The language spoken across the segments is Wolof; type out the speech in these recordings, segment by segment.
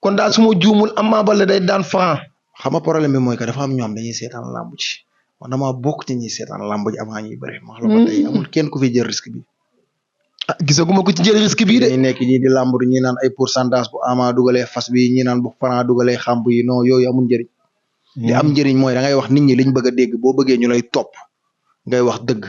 kon daal su ma juumul Ama Baldé day daan Franc. xam nga problème bi mooy que dafa am ñoom dañuy seetaan lamb ci man damaa bokk ci ñuy seetaan lamb ji avant ñuy bëri. wax la ko tey amul kenn ku fi jël risque bi. ah gisaguma ko ci jël risque bii de. dañuy nekk ñii di lamb ñi naan ay pourcentage bu Ama dugalee fas bi ñi naan bu Franc dugalee xamb yi non yooyu amul njëriñ. li am njëriñ mooy da ngay wax nit ñi liñ bëgg a dégg boo bëggee ñu lay topp ngay wax dëgg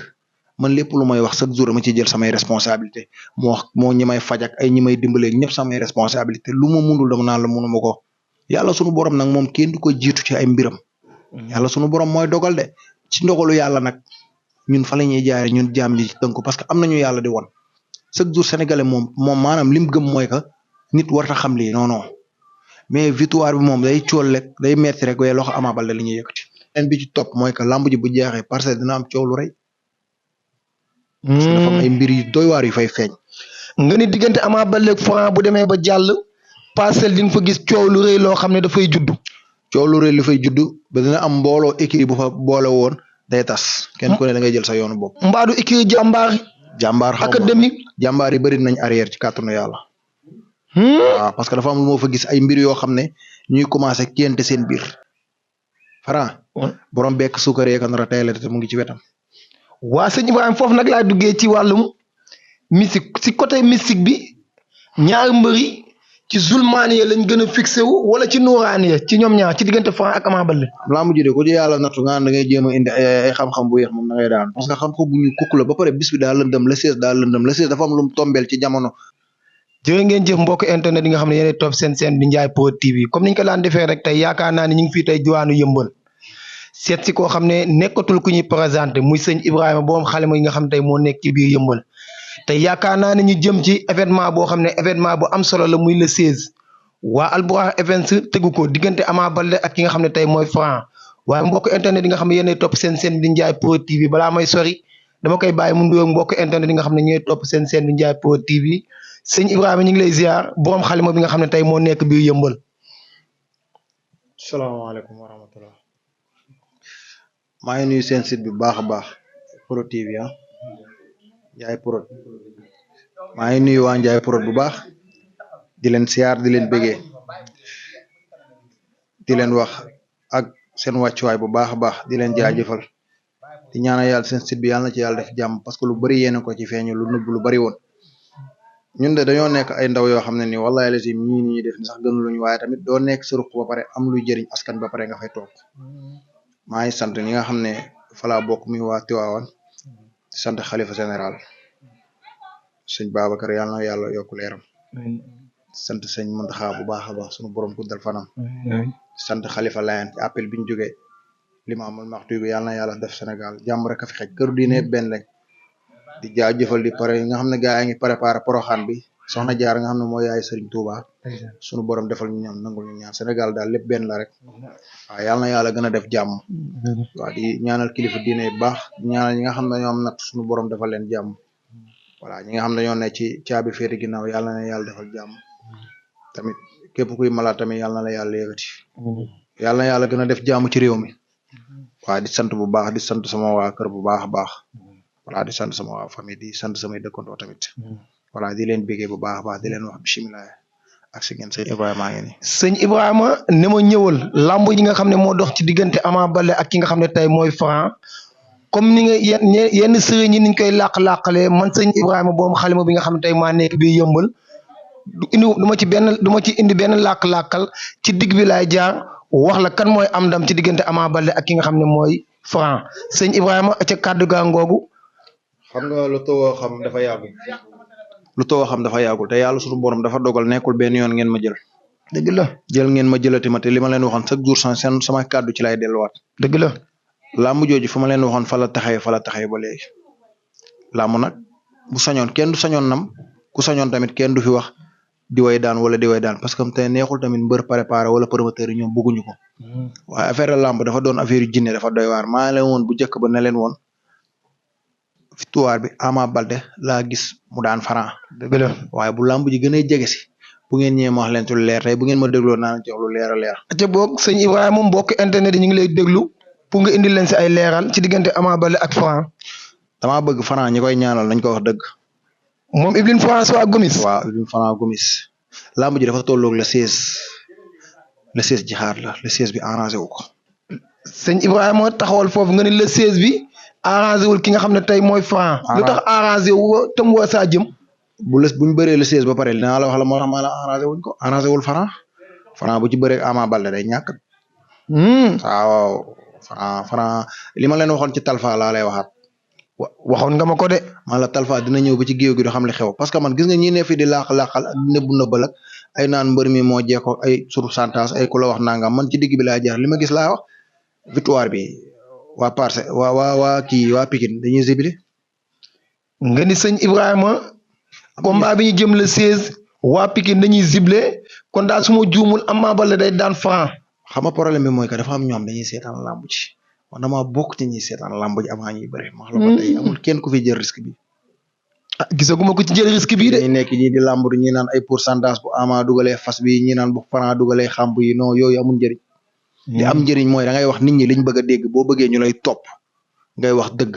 man lépp lu may wax chaque jour dama ci jël samay responsabilité moo ñi may faj ak ay ñi may dimbalee ñëpp samay responsabilité lu ma mundul dama naan la mënuma ko yàlla sunu borom nag moom kenn du ko jiitu ci ay mbiram. yàlla sunu borom mooy dogal de ci ndogalu yàlla nag ñun fa la ñuy jaaree ñun jaam ñi ci tënku parce que am nañu yàlla di won chaque jour sénégalais moom maanaam lim gëm mooy que nit war a xam lii non non mais victoire bi moom day cool rek day metti rek waaye loxo Ama Baldé la ñuy yëkkati. leen bi ci topp mooy que lamb ji bu jeexee parce que dina am coow lu rëy. parce que dafa am ay mbir yu doy waar yu fay feeñ. nga ni diggante Ama Baldé ak Franc bu demee ba jàll parcelle di nga fa gis coow lu rëy loo xam ne dafay judd. coow lu rëy lu fay judd ba dina am mbooloo équipe bu fa boole woon day tas. kenn ku ne da ngay jël sa yoonu bopp. mbaadu équipe jàmbaar. jàmbaar xaw ma académique. jàmbaar yi bëri nañ arrière ci kàttanu yàlla. waaw parce que dafa am lu moo fa gis ay mbir yoo xam ne ñuy commencé kéente seen biir. Franc. borom bekk suukar yeeg nar a teel te mu ngi ci wetam. waa sëñ Ibrahima foofu nag laa duggee ci wàllum mystique si côté mystique bi ñaari mbëri ci zulmaaniya lañ gën a fixé wu wala ci nuuraaniya ci ñoom ñaar ci diggante Franc ak Ama Baldé. laa mujj de ku ci yàlla nattu nga da ngay jéem a indi ay xam-xam bu yéex moom da ngay daan parce que xam-xam bu ñu kukk la ba pare bis bi daa lëndëm le 16 daa lëndëm le 16 dafa am lu mu tombeel ci jamono. jërë ngeen jëf mbokk internet yi nga xam ne yéenay topp seen chaîne bi Ndiaye Pro TV comme niñ ko daan defee rek tey yaakaar naa ne ñu ngi fii tey diwaanu Yëmbal seet si koo xam ne nekkatul ku ñuy présenté muy sëñ Ibrahima boom xale yi nga xam tey moo nekk ci biir Yëmbal tey yaakaar naa ne ñu jëm ci événement boo xam ne événement bu am solo la muy le 16 waa Albourakh Events tegu ko diggante Ama Baldé ak ki nga xam ne tey mooy Franc waaye mbokk internet yi nga xam ne yéenay topp seen chaîne bi Ndiaye Pro TV balaa may sori dama koy bàyyi mu nuyoo mbokk internet yi nga xam ne ñooy topp seen chaîne bi Ndiaye Pro TV sëñ Ibrahima ñu ngi lay ziar borom xalima bi nga xam ne tey moo nekk biir Yëmbal. salaamaaleykum wa rahmatulah. maa ngi nuyu seen site bi bu baax a baax Pro TV ah Ndiaye Pro maa ngi nuyu waa Ndiaye Pro bu baax di leen siyaar di leen bëggee di leen wax ak seen wàccuwaay bu baax a baax di leen jaajëfal di ñaanal yàlla seen site bi yàlla na ci yàlla def jàmm parce que lu bari yéen ko ci feeñu lu nëbb lu bari woon. ñun de dañoo nekk ay ndaw yoo xam ne ni wallahi la si ñii ni ñuy def ni sax gënu luñu waaye tamit doo nekk sa ruq ba pare am luy jëriñ askan ba pare nga fay toog maa ngi sant ñi nga xam ne fa laa bokk muy waa Tiwaawan di sant xalifa général sëñ Babacar yàlla na yàlla yokk leeram sant sëñ Muntaxa bu baax a baax sunu borom guddal fanam sant xalifa Layen ci appel bi ñu jógee Limaamul Maxtu bi yàlla na yàlla def Sénégal jàmm rek a fi xej kër diine benn lañ di jaajëfal di pare nga xam ne gaa yi ngi préparé poroxaan bi soxna jaar nga xam ne mooy yaay Serigne Touba sunu borom defal ñu ñaan nangul ñu ñaan Sénégal daal lépp benn la rek waaw yàlla na yàlla gën a def jàmm waaw di ñaanal kilifa diine bu baax di ñaanal ñi nga xam ne ñoo am nag sunu borom defal leen jàmm voilà ñi nga xam ne ñoo ne ci caabi féete ginnaaw yàlla na yàlla defal jàmm tamit képp kuy malaat tamit yàlla na la yàlla yëkkati yàlla na yàlla gën a def jàmm ci réew mi waaw di sant bu baax di sant sama waa kër bu baax a baax voilà di sant sama waa famille di sant samay dëkkandoo tamit voilà di leen bégee bu baax a baax di leen wax bisimilah ak si ngeen sëñ Ibrahima ngi nii. sëñ Ibrahima ne ma ñëwal lamb yi nga xam ne moo dox ci diggante Ama Baldé ak ki nga xam ne tey mooy Franc comme ni nga yenn sëriñ yi niñ koy làq-làqalee man sëñ Ibrahima boobu xalima bi nga xam ne tey maa nekk bii Yëmbal du ma ci indi benn làq-làqal ci digg bi laay jaar wax la kan mooy am ndam ci diggante Ama Baldé ak ki nga xam ne mooy Franc sëñ Ibrahima ca kàddu gaa ngoogu. xam nga lu too xam dafa yàggul lu too xam dafa yàggul te yàlla sunu borom dafa dogal nekkul benn yoon ngeen ma jël. dëgg la jël ngeen ma jëlati ma te li ma leen waxoon chaque jour sama kàddu ci lay delluwaat. dëgg la làmb jooju fu ma leen waxoon fa la taxawee ba léegi làmb nag bu sañoon kenn du sañoon nam ku sañoon tamit kenn du fi wax di way daan wala di way daan parce que tey neexul tamit mbër préparé wala promoteur yi ñoom bëgguñu ko. waaye affaire làmb dafa doon affaire yu jinne dafa doy waar maa leen woon bu njëkk ba ne leen woon. victoire bi Ama Baldé laa gis mu daan Franc. dëgg la waaye bu lamb ji gën a jege si bu ngeen ñëwee ma wax leen ci lu leer tey bu ngeen ma dégloo naa leen ci wax lu leer a leer. te boog sëñ Ibrahima mbokk internet yi ñu ngi lay déglu pour nga indil leen si ay leeral ci diggante Ama Baldé ak Franc. damaa bëgg Franc ñi koy ñaanal nañ ko wax dëgg. moom Ibrahima François Gomis. waaw Ibrahima François Gomis lamb ji dafa tolloog le 16 ji xaar la le 16 bi arrangé wu ko. sëñ Ibrahima taxawal foofu nga ni le 16 bi arrangé wul ki nga xam ne tey mooy Franc. lu tax arrangé wu ko te mu saa jëm. buñ bëree le 16 ba pare dinaa la wax la moo tax ma la arrangé wuñ ko arrangé wul Franc bu ci bëree Ama Baldé day ñàkk. waaw Franc li ma leen waxoon ci Talfa laa lay waxaat. waxoon nga ma ko de. man la Talfa dina ñëw ba ci géew gi du xam li xew parce que man gis nga ñi ne fi di laax-laaxal ak nëbbal ak ay naan mbër mi moo jeeko ay pourcentage ay ku la wax nangam man ci digg bi laa jaar li ma gis laa wax victoire bi waa Parcelles waa Pikine dañuy zibilé. nga ni sëñ Ibrahima. combat bi ñu jëm le 16 waa Pikine dañuy zibilé kon daal su ma juumul Ama Baldé day daan Franc. xam nga problème bi mooy que dafa am ñoom dañuy seetaan lamb ci man dama bokk ci ñuy seetaan lamb ji avant ñuy bëri. ma wax la ko tey amul kenn ku fi jël risque bi. ah gisaguma ko ci jël risque bii de. dañuy nekk ñii di lamb ñi naan ay pourcentage bu Ama dugalee fas bi ñi naan bu Franc dugalee xamb yi non yooyu amul njëriñ. li am njëriñ mooy da ngay wax nit ñi liñ bëgg a dégg boo bëggee ñu lay topp ngay wax dëgg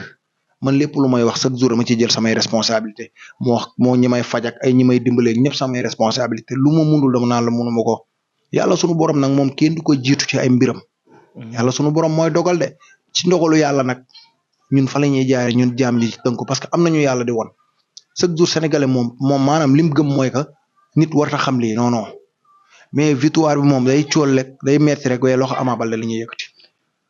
man lépp lu may wax chaque jour dama ciy jël samay responsabilité moo ñi may faj ak ay ñi may dimbalee ñëpp samay responsabilité lu ma mundul dama naan la mënuma ko yàlla sunu borom nag moom kenn du ko jiitu ci ay mbiram. yàlla sunu borom mooy dogal de ci ndogalu yàlla nag ñun fa la ñuy jaaree ñun jaam ñi ci tënku parce que am nañu yàlla di won chaque jour sénégalais moom maanaam lim gëm mooy que nit war a xam lii non non mais victoire bi moom day cool rek day metti rek waaye loxo Ama Baldé la ñuy yëkkati.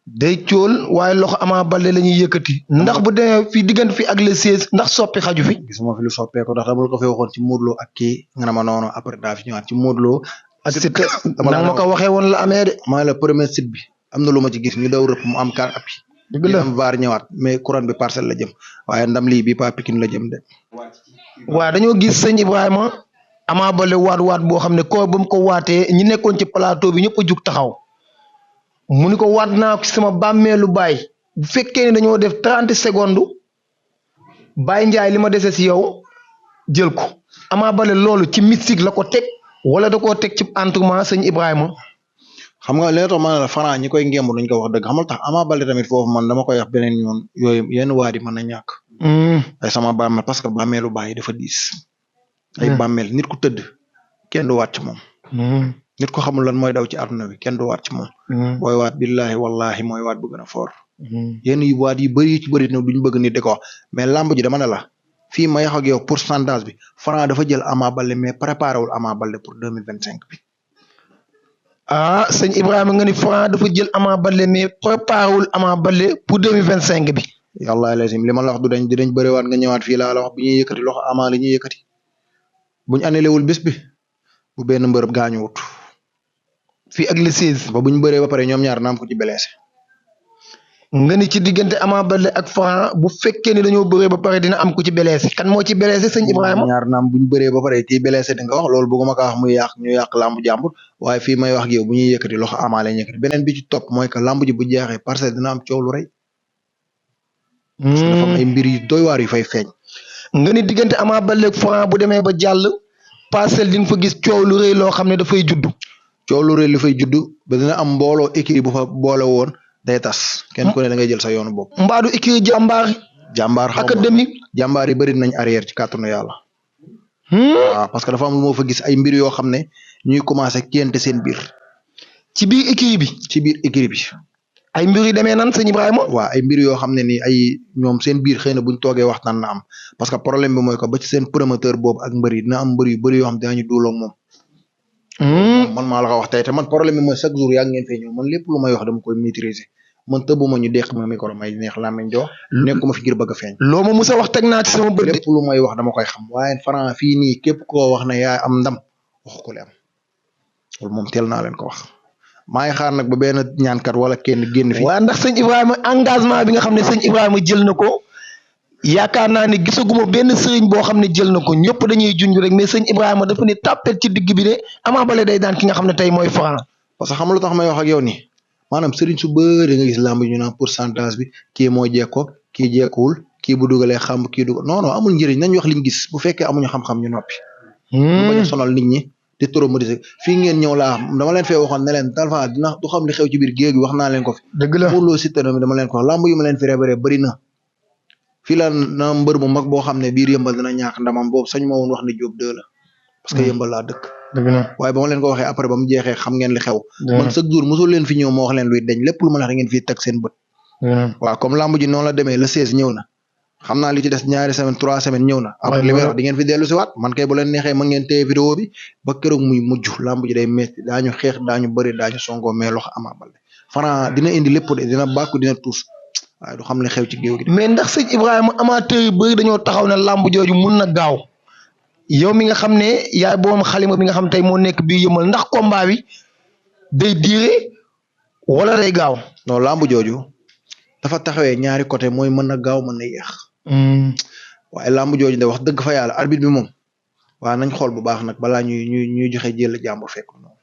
day cool waaye loxo Ama Baldé la ñuy yëkkati. ndax bu demee fii diggante fi ak le 16 ndax soppi xaju fi. gisuma fi lu soppeeku ndax dama la ko fi waxoon ci Modou Lo ak kii nga ne ma noonu après daa fi ñëwaat ci Modou Lo. ak Siteu nag ma ko waxee woon la amee de. maa la premier site bi am na lu ma ci gis ñu daw rëpp mu am 4 appuis. dëgg la am VAR ñëwaat mais couronne bi Parcelles la jëm waaye ndam lii bi pas Pikine la jëm de. waaw dañoo gis sëñ Ibrahima Ama Baldé waat boo xam ne ko ba mu ko waatee ñi nekkoon ci plateau bi ñëpp a jug taxaw mu ni ko waat naa ci sama bàmmeelu baay bu fekkee ne dañoo def 30 secondes Baye Ndiaye li ma dese si yow jël ko Ama Baldé loolu ci mystique la ko teg wala da koo teg ci entraînement sëñ Ibrahima. xam nga li tax ma ne la Franc ñi koy ngemb duñ ko wax dëgg xamal tax Ama Baldé tamit foofu man dama koy wax beneen yoon yooyu yenn waat yi mën na ñàkk. ay sama bàmmeel parce que bàmmeelu baay dafa diis. ay bàmmeel nit ku tëdd kenn du waat ci moom. nit ko xamul lan mooy daw ci àdduna bi kenn du waat ci moom. booy waat billahi wallahi mooy waat bu gën a fort. yenn yu waat yu bëri ci bëri na duñ bëgg nit di ko wax mais lamb ji dama ne la fii ma yax ak yow pourcentage bi Franc dafa jël Ama Baldé mais préparé wul Ama Baldé pour 2025 bi. ah sëñ Ibrahima nga ni Franc dafa jël Ama Baldé mais préparé wul Ama Baldé pour 2025 bi. yàlla lazim li ma la wax du dañ dinañ bëriwaat nga ñëwaat fii laa la wax bu ñuy yëkkati loxo Ama la ñuy yëkkati buñ annulé wul bés bi bu benn mbërëb gaañu wut. fii ak le 16. ba buñ bëree ba pare ñoom ñaar naam ko ci blessé. nga ni ci diggante Ama Baldé ak Franc bu fekkee ni dañoo bëree ba pare dina am ku ci blessé kan moo ci blessé sëñ Ibrahima. ñaar naam buñ bëree ba pare kii blessé di nga wax loolu bëgguma ko wax muy yàq ñu yàq lamb jàmbur waaye fii may wax ak yow bu ñuy yëkkati loxo Ama la ñuy yëkkati beneen bi ci topp mooy que lamb ji bu jeexee Parcelles dina am coow lu rëy. parce que dafa am ay mbir yu doy waar yu fay feeñ. nga ni diggante Ama Baldé ak Franc bu demee ba jàll Parcelles di nga fa gis coow lu rëy loo xam ne dafay juddu. coow lu rëy lu fay juddu ba dina am mbooloo équipe bu fa boole woon day tas kenn ku ne da ngay jël sa yoonu bopp. mbaadu équipe jàmbaar. jàmbaar xam académie. jàmbaar yi bëri nañ arrière ci kàttanu yàlla. waaw parce que dafa am lu moo fa gis ay mbir yoo xam ne ñuy commencé kiyante seen biir. ci biir équipe bi. ci biir équipe bi. ay mbir yu demee nan sëñ Ibrahima. waaw ay mbir yoo xam ne ni ay ñoom seen biir xëy na buñ toogee waxtaan na am parce que problème bi mooy que ba ci seen promoteur boobu ak mbër yi dina am mbër yu bëri yoo xam ne dinañu duuloo ak moom. man maa la ko wax tey te man problème bi mooy chaque jour yaa ngeen fee ñëw man lépp lu may wax dama koy maîtriser man tëbbuma ñu deq ma micro may neex làmmiñ di wax nekkuma fi ngir bëgg a feeñ. loo ma musa wax teg naa ci sama bët. lépp lu may wax dama koy xam waaye Franc fii nii képp koo wax ne yaa am ndam waxu ko le am loolu moom teel naa leen ko wax. maa ngi xaar nag ba benn ñaankat wala kenn génn fi. waaw ndax sëñ Ibrahima engagement bi nga xam ne sëñ Ibrahima jël na ko yaakaar naa ne gisaguma benn sëriñ boo xam ne jël na ko ñëpp dañuy junj rek mais sëñ Ibrahima dafa ne tàppel ci digg bi ne Ama Baldé day daan ki nga xam ne tey mooy Franc. parce que xam nga lu tax may wax ak yow nii maanaam sëriñ su bëri nga gis làmb ñu naan pourcentage bi kii moo jekko kii jekkuwul kii bu dugalee xam kii dugal non non amul njëriñ nañ wax liñ gis bu fekkee amuñu xam-xam ñu noppi. ñu bañ a sonal nit ñi. di traumatisé fii ngeen ñëw laa dama leen fee waxoon ne leen Talfa dina du xam li xew ci biir géej gi wax naa leen ko fi. dëgg la pour loo Siteu dama leen ko wax lamb yu ma leen fi révéré bëri na. fii la na mbër mu mag boo xam ne biir yëmbal dina ñàkk ndamam boobu sañ ma woon wax ne Diop 2 la. parce que yëmbal laa dëkk. dëgg la waaye ba ma leen ko waxee après ba mu jeexee xam ngeen li xew. dëgg man la chaque jour mosul leen fi ñëw ma wax leen luy dañ lépp lu ma la wax da ngeen fi teg seen bët. dëgg la waaw comme lamb ji noonu la demee le 16 ñëw na xam naa li ci des ñaari semaine 3 semaines ñëw na. après li may wax di ngeen fi dellu si waat man kay bu leen neexee ma ngeen téye vidéo bi ba keroog muy mujj lamb ji day métti daañu xeex daañu bëri daañu songoo mais loxo Ama Baldé Franc dina indi lépp de dina bàkku dina tuus waaye du xam ne xew ci géew gi. mais ndax sëñ Ibrahima amateur yu bëri dañoo taxaw ne làmb jooju mun na gaaw yow mi nga xam ne yaay boom xalima bi nga xam tey moo nekk bii yëmal ndax combat bi day diire wala day gaaw. non lamb jooju dafa taxawee ñaari côté mooy mën na gaaw mën na yéex. waaye lamb jooju de wax dëgg fa yàlla arbitre bi moom waaw nañ xool bu baax nag balaa ñuy joxe jël jàmbur fekk noonu.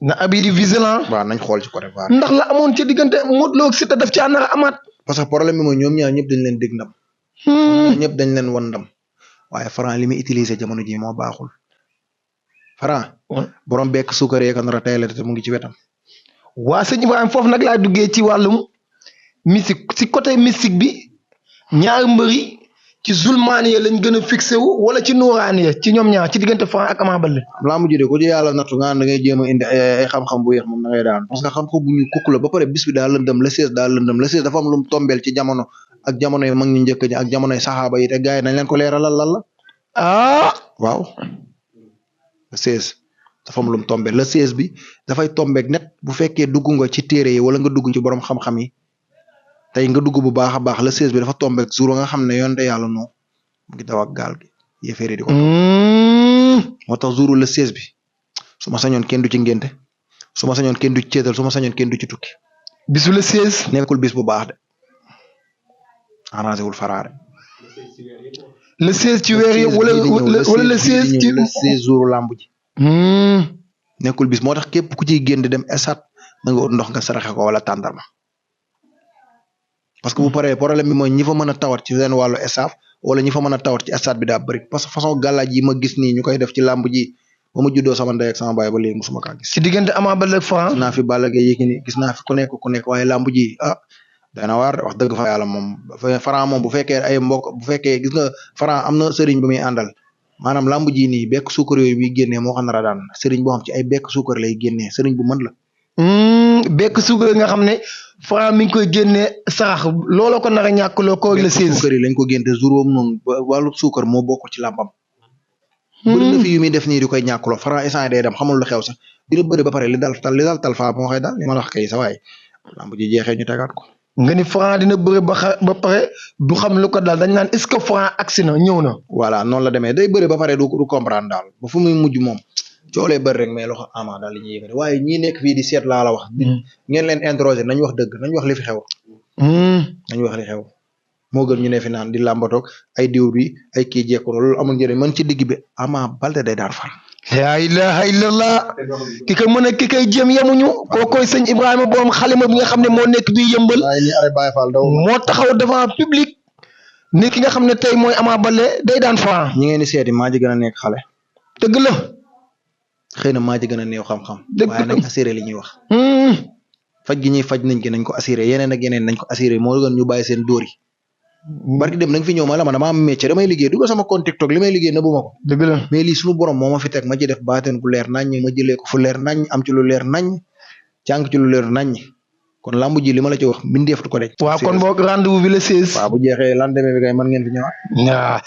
na arbitre vigilant. waaw nañ xool ci côté VAR. ndax la amoon ci diggante Modou Lo ak Siteu daf caa nar a amaat. parce que problème bi mooy ñoom ñaar ñëpp dañ leen dégg ndam. ñoom ñëpp dañ leen won ndam. waaye Franc li muy utiliser jamono ji moo baaxul. Franc. borom bekk suukar yeeg nar a tayal te mu ngi ci wetam. waa sëñ Ibrahima foofu nag laa duggee ci wàllum mystique ci côté mystique bi ñaari mbëri ci zulmaaniya lañ gën a fixé wu wala ci nuuraaniya ci ñoom ñaar ci diggante Franc ak Ama Baldé. laamu ji de ku ci yàlla nattu nga da ngay jéem a indi ay xam-xam bu yéex moom da ngay daan parce que xam-xam bu ñu kukk la ba pare bis bi daa lëndëm le 16 daa lëndëm le 16 dafa am lu mu tombeel ci jamono ak jamono yi mag ñu njëkk ñi ak jamono yi saxaaba yi te gars yi nañ leen ko leeralal lan la. waaw le 16 dafa am lu mu tombeel le 16 bi dafay tombeek net bu fekkee dugg nga ci téere yi wala nga dugg ci borom xam-xam yi tey nga dugg bu baax a baax le 16 bi dafa tombeek jour nga xam ne yoon de yàlla noo mu ngi daw ak gaal gi yéeféeri di ko moo tax jour le 16 bi su ma sañoon kenn du ci ngénte su ma sañoon kenn du ci ceetal su ma sañoon kenn du ci tukki. bisu le 16. nekkul bis bu baax de arrangé wul faraare. le 16 ci weer yi wala le 16 ci le 16 jour lamb ji. nekkul bis moo tax képp ku ciy génn di dem esat na nga ut ndox nga saraxe ko wala tàndarma parce que bu paree problème bi mooy ñi fa mën a tawat ci seen wàllu staff wala ñi fa mën a tawat ci stade bi daa bëri parce que façon gàllaaj yi ma gis nii ñu koy def ci làmb ji ba ma juddoo sama ndey ak sama baay ba léegi musuma kaa gis. ci diggante Ama Baldé ak Franc. gis naa fi Balla Gaye Yékini gis naa fi ku nekk waaye làmb ji dana waar wax dëgg fa yàlla moom Franc moom bu fekkee ay mbokk bu fekkee gis nga Franc am na sëriñ bi muy àndal maanaam làmb ji nii bekk suukar yooyu bi génnee moo xam nar a daan sëriñ boo xam ci ay bekk suukar lay génnee sëriñ bu mën la. bekk suukar nga xam ne Franc mi ngi koy génnee sarax looloo ko nar a ñàkk loo ko le 16. suukar yi lañ ko génte jour boobu noonu wàllu suukar moo bokk ci làmbam. bëri na fi yu muy def nii di koy ñàkkloo Franc instant day dem xamul lu xew sax dina bëri ba pare li dal Talfa moo koy daal li ma la wax kay sa waay làmb ji jeexee ñu tegaat ko. nga ni Franc dina bëri ba pare du xam lu ko daal dañ naan est-ce que Franc agsi na ñëw na. voilà noonu la demee day bëri ba pare du comprendre daal ba fu muy mujj moom coolee bëri rek mais loxo Ama daal li ñuy yëngate waaye ñii nekk fii di seet laa la wax. ngeen leen interroger nañ wax dëgg nañ wax li fi xew. nañ wax li xew moo gën ñu ne fi naan di làmbatoog ay diw bi ay kii jekku loolu amul njëriñ man ci digg bi Ama Baldé day daan far. laa ilaha illallah ki ko mën a ki koy jéem yemuñu kookoy sëñ Ibrahima boom xalima bi nga xam ne moo nekk bii yëmbal moo taxaw devant public ne ki nga xam ne tey mooy Ama Baldé day daan Franc. ñi ngeen di seeti maa ji gën a nekk xale. dëgg la. xëy na maa ji gën a néew xam-xam. waaye nañ assuré li ñuy wax. faj gi ñuy faj nañ ko nañ ko assuré yeneen ak yeneen nañ ko assuré moo gën ñu bàyyi seen dóor yi. barki dem nañ fi ñëw ma la man dama am métier damay liggéey dugal sama compte TikTok li may liggéey nëbbu ma ko. dëgg la mais lii suñu borom moo ma fi teg ma ci def baateen gu leer naññ ma jëlee ko fu leer naññ am ci lu leer naññ jàng ci lu leer naññ kon lamb ji li ma la ci wax mbindeef du ko dej. waaw kon boog rendez-vous bi le 16. waaw bu jeexee lendemain bi kay mën ngeen fi ñëwaat. waaw